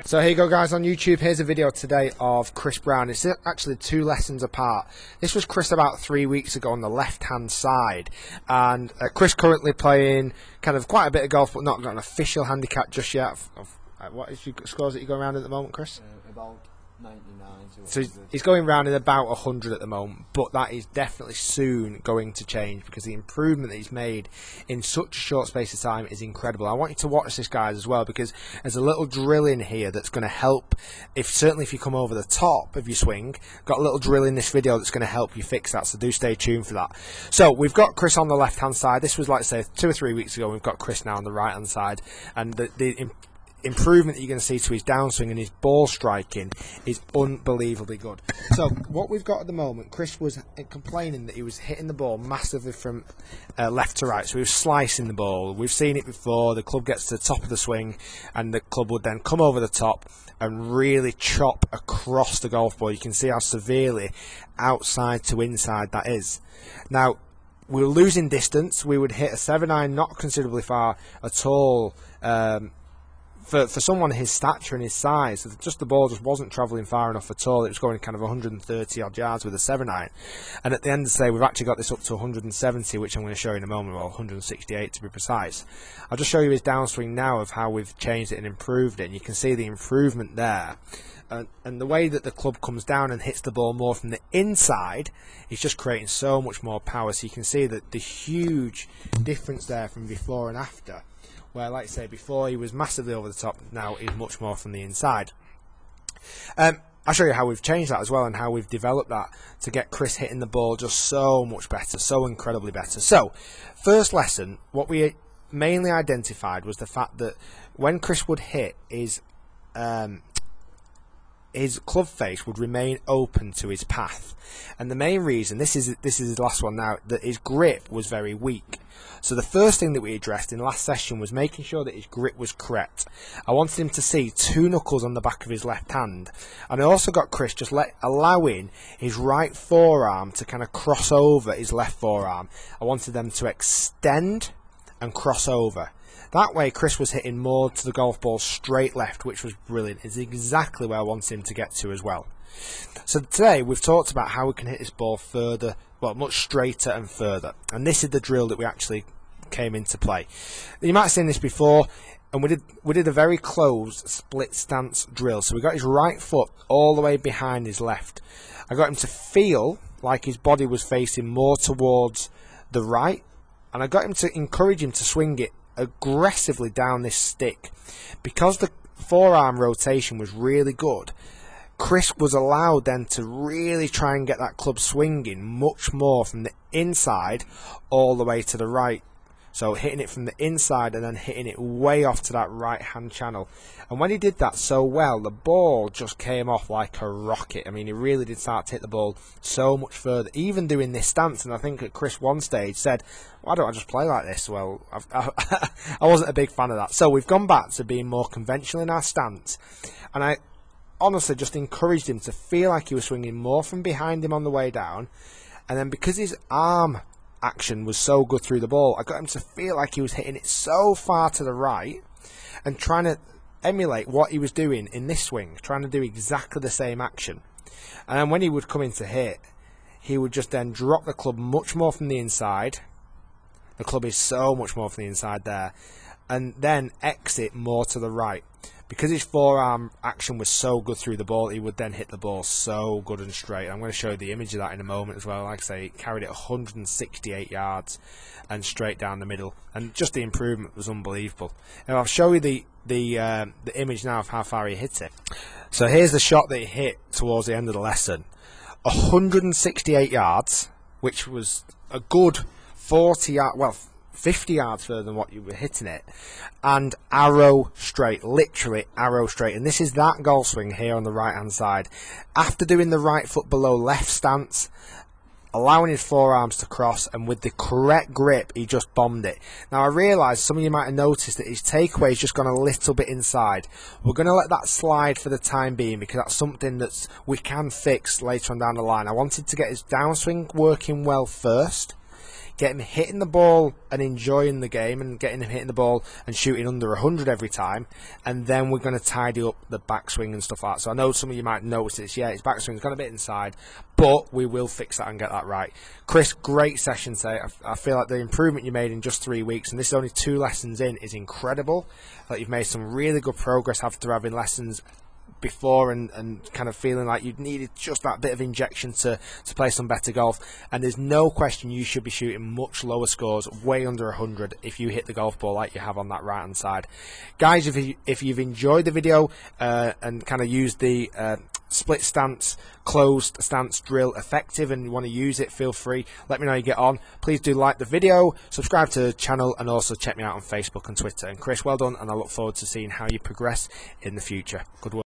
So here you go, guys, on YouTube. Here's a video today of Chris Brown. It's actually 2 lessons apart. This was Chris about 3 weeks ago on the left-hand side, and Chris currently playing kind of quite a bit of golf, but not got an official handicap just yet. What is your scores that you're going around at the moment, Chris? About 99. So he's going round in about 100 at the moment, but that is definitely soon going to change because the improvement that he's made in such a short space of time is incredible. I want you to watch this, guys, as well, because there's a little drill in here that's going to help. Certainly if you come over the top of your swing, got a little drill in this video that's going to help you fix that, so do stay tuned for that. So we've got Chris on the left hand side. This was, like I say, 2 or 3 weeks ago. We've got Chris now on the right hand side, and the improvement that you're going to see to his downswing and his ball striking is unbelievably good. So what we've got at the moment, Chris was complaining that he was hitting the ball massively from left to right, so he was slicing the ball. We've seen it before. The club gets to the top of the swing and the club would then come over the top and really chop across the golf ball. You can see how severely outside to inside that is. Now, we were losing distance. We would hit a 7-iron not considerably far at all. For someone his stature and his size, the ball just wasn't travelling far enough at all. It was going kind of 130 odd yards with a 7-iron, and at the end of the day, we've actually got this up to 170, which I'm going to show you in a moment. Well, 168 to be precise. I'll just show you his downswing now of how we've changed it and improved it, and you can see the improvement there. And the way that the club comes down and hits the ball more from the inside is just creating so much more power. So you can see that the huge difference there from before and after. Where, like I say, before he was massively over the top, now he's much more from the inside. I'll show you how we've changed that as well and how we've developed that to get Chris hitting the ball just so much better, so incredibly better. So, first lesson, what we mainly identified was the fact that when Chris would hit, his club face would remain open to his path, and the main reason, this is his last one now, that his grip was very weak. So the first thing that we addressed in last session was making sure that his grip was correct. I wanted him to see 2 knuckles on the back of his left hand, and I also got Chris just allowing his right forearm to kind of cross over his left forearm. I wanted them to extend and cross over. That way Chris was hitting more to the golf ball straight left, which was brilliant. It's exactly where I wanted him to get to as well. So today we've talked about how we can hit this ball further, well, much straighter and further. And this is the drill that we actually came into play. You might have seen this before, and we did a very closed split stance drill. So we got his right foot all the way behind his left. I got him to feel like his body was facing more towards the right, and I got him to encourage him to swing it aggressively down this stick. Because the forearm rotation was really good, Chris was allowed then to really try and get that club swinging much more from the inside all the way to the right. So hitting it from the inside and then hitting it way off to that right hand channel. And when he did that so well, the ball just came off like a rocket. I mean, he really did start to hit the ball so much further, even doing this stance. And I think at Chris one stage said, why don't I just play like this? Well, I wasn't a big fan of that. So we've gone back to being more conventional in our stance. And I honestly just encouraged him to feel like he was swinging more from behind him on the way down. And then because his arm action was so good through the ball, I got him to feel like he was hitting it so far to the right and trying to emulate what he was doing in this swing, trying to do exactly the same action. And then when he would come in to hit, he would just then drop the club much more from the inside. The club is so much more from the inside there, and then exit more to the right. Because his forearm action was so good through the ball, he would then hit the ball so good and straight. I'm going to show you the image of that in a moment as well. Like I say, he carried it 168 yards and straight down the middle, and just the improvement was unbelievable. And I'll show you the image now of how far he hit it. So here's the shot that he hit towards the end of the lesson. 168 yards, which was a good 50 yards further than what you were hitting it, and arrow straight, literally arrow straight. And this is that golf swing here on the right hand side. After doing the right foot below left stance, allowing his forearms to cross, and with the correct grip, he just bombed it. Now I realise some of you might have noticed that his takeaway has just gone a little bit inside. We're going to let that slide for the time being, because that's something that we can fix later on down the line. I wanted to get his downswing working well first, get him hitting the ball and enjoying the game, and getting him hitting the ball and shooting under 100 every time, and then we're going to tidy up the backswing and stuff like that. So I know some of you might notice this. Yeah, his backswing's gone a bit inside, but we will fix that and get that right. Chris, great session today. I feel like the improvement you made in just 3 weeks, and this is only 2 lessons in, is incredible. Like, you've made some really good progress after having lessons before and kind of feeling like you needed just that bit of injection to play some better golf. And there's no question you should be shooting much lower scores, way under 100, if you hit the golf ball like you have on that right hand side. Guys, if you've enjoyed the video and kind of used the split stance, closed stance drill effective, and you want to use it, feel free, let me know how you get on. Please do like the video, subscribe to the channel, and also check me out on Facebook and Twitter. And Chris, well done, and I look forward to seeing how you progress in the future. Good work.